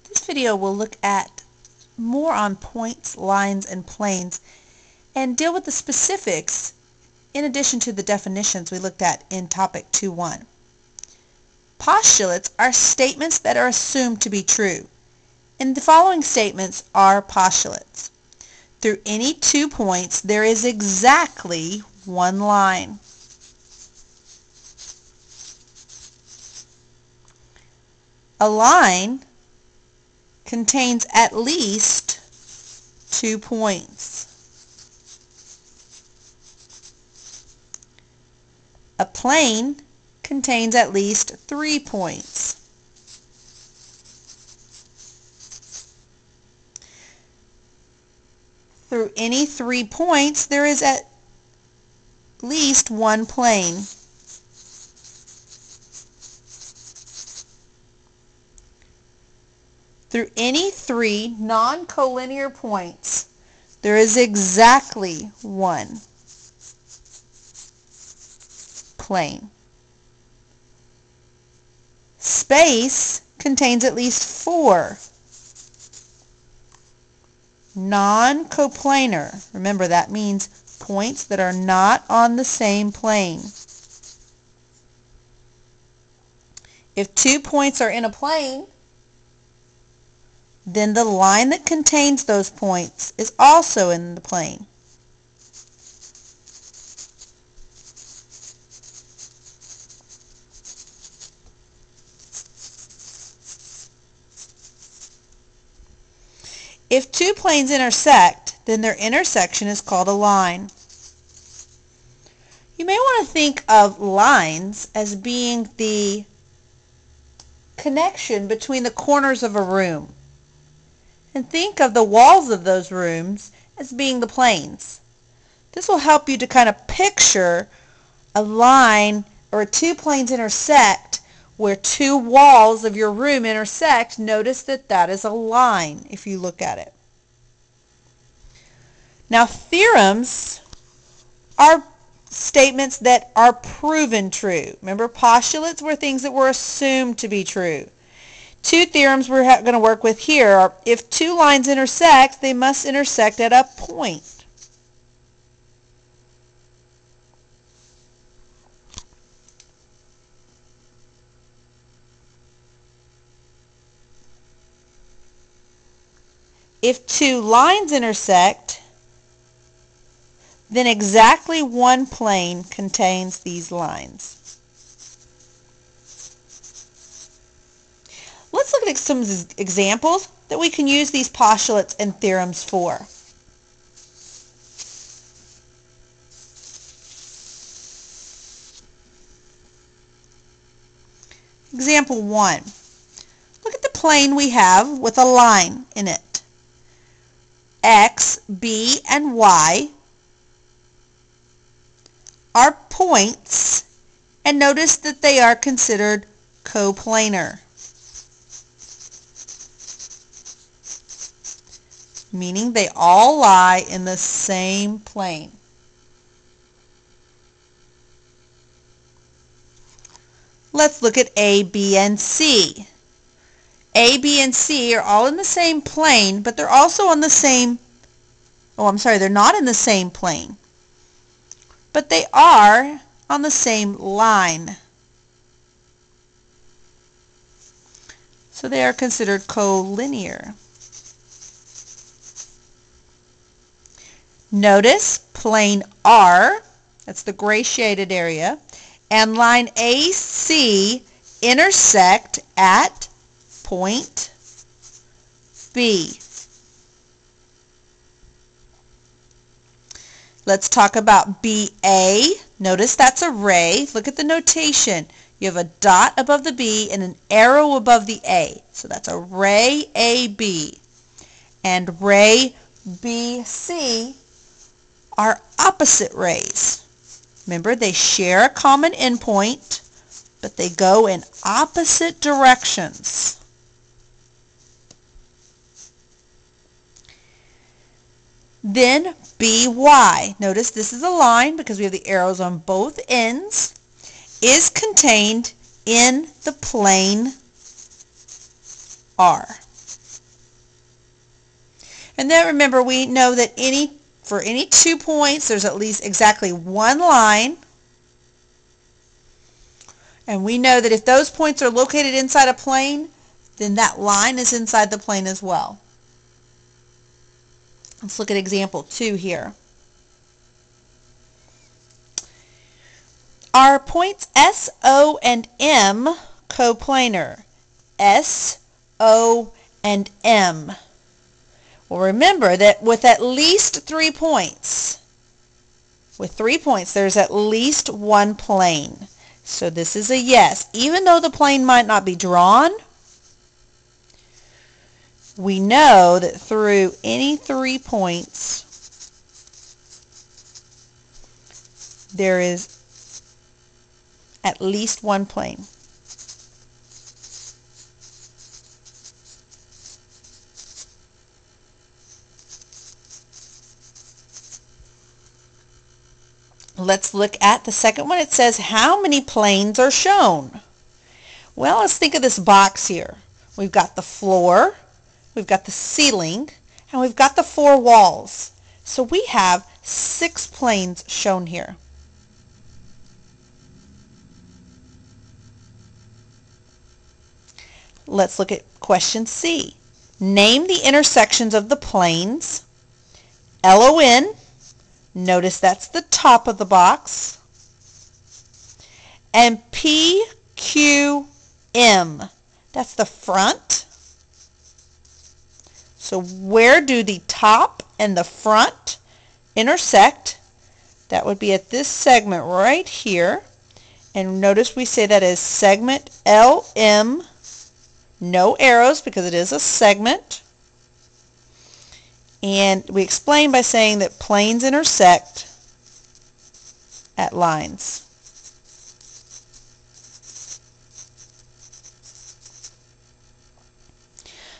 This video will look at more on points, lines, and planes and deal with the specifics in addition to the definitions we looked at in topic 2.1. Postulates are statements that are assumed to be true, and the following statements are postulates. Through any 2 points there is exactly one line. A line contains at least 2 points. A plane contains at least 3 points. Through any 3 points, there is at least one plane. Through any 3 non-collinear points, there is exactly one plane. Space contains at least 4 non-coplanar. Remember, that means points that are not on the same plane. If 2 points are in a plane, then the line that contains those points is also in the plane. If 2 planes intersect, then their intersection is called a line. You may want to think of lines as being the connection between the corners of a room, and think of the walls of those rooms as being the planes. This will help you to kind of picture a line or 2 planes intersect where 2 walls of your room intersect. Notice that that is a line if you look at it. Now, theorems are statements that are proven true. Remember, postulates were things that were assumed to be true. 2 theorems we're going to work with here are: if 2 lines intersect, they must intersect at a point. If 2 lines intersect, then exactly one plane contains these lines. Let's look at some examples that we can use these postulates and theorems for. Example 1. Look at the plane we have with a line in it. X, B, and Y are points, and notice that they are considered coplanar, meaning they all lie in the same plane. Let's look at A, B, and C. A, B, and C are all in the same plane, but they're also on the same, they're not in the same plane, but they are on the same line. So they are considered collinear. Notice plane R, that's the gray shaded area, and line AC intersect at point B. Let's talk about BA. Notice that's a ray. Look at the notation. You have a dot above the B and an arrow above the A. So that's a ray AB. And ray BC are opposite rays. Remember, they share a common endpoint, but they go in opposite directions. Then BY, notice this is a line because we have the arrows on both ends, is contained in the plane R. And then remember, we know that for any 2 points, there's at least exactly one line. And we know that if those points are located inside a plane, then that line is inside the plane as well. Let's look at example 2 here. Are points S, O, and M coplanar? S, O, and M. Well, remember that with at least 3 points, there's at least one plane. So this is a yes. Even though the plane might not be drawn, we know that through any 3 points, there is at least one plane. Let's look at the second one. It says, how many planes are shown? Well, let's think of this box here. We've got the floor, we've got the ceiling, and we've got the 4 walls. So we have 6 planes shown here. Let's look at question C. Name the intersections of the planes LON, notice that's the top of the box, and PQM, that's the front. So where do the top and the front intersect? That would be at this segment right here. And notice we say that is segment LM. No arrows because it is a segment. And we explain by saying that planes intersect at lines.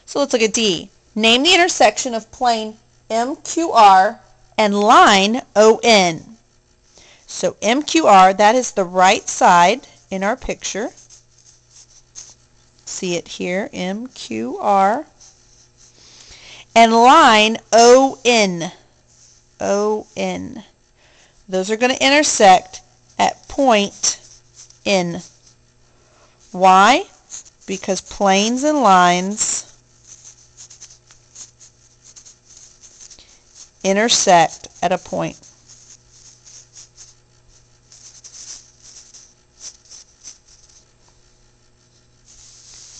So let's look at D. Name the intersection of plane MQR and line ON. So MQR, that is the right side in our picture. See it here, MQR. And line ON. ON. Those are going to intersect at point N. Why? Because planes and lines intersect at a point.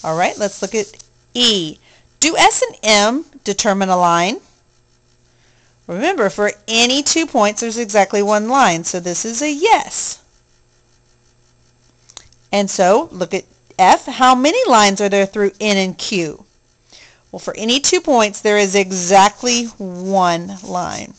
All right, let's look at E. Do S and M determine a line? Remember, for any 2 points, there's exactly one line, so this is a yes. And so, look at F. How many lines are there through N and Q? Well, for any 2 points, there is exactly one line.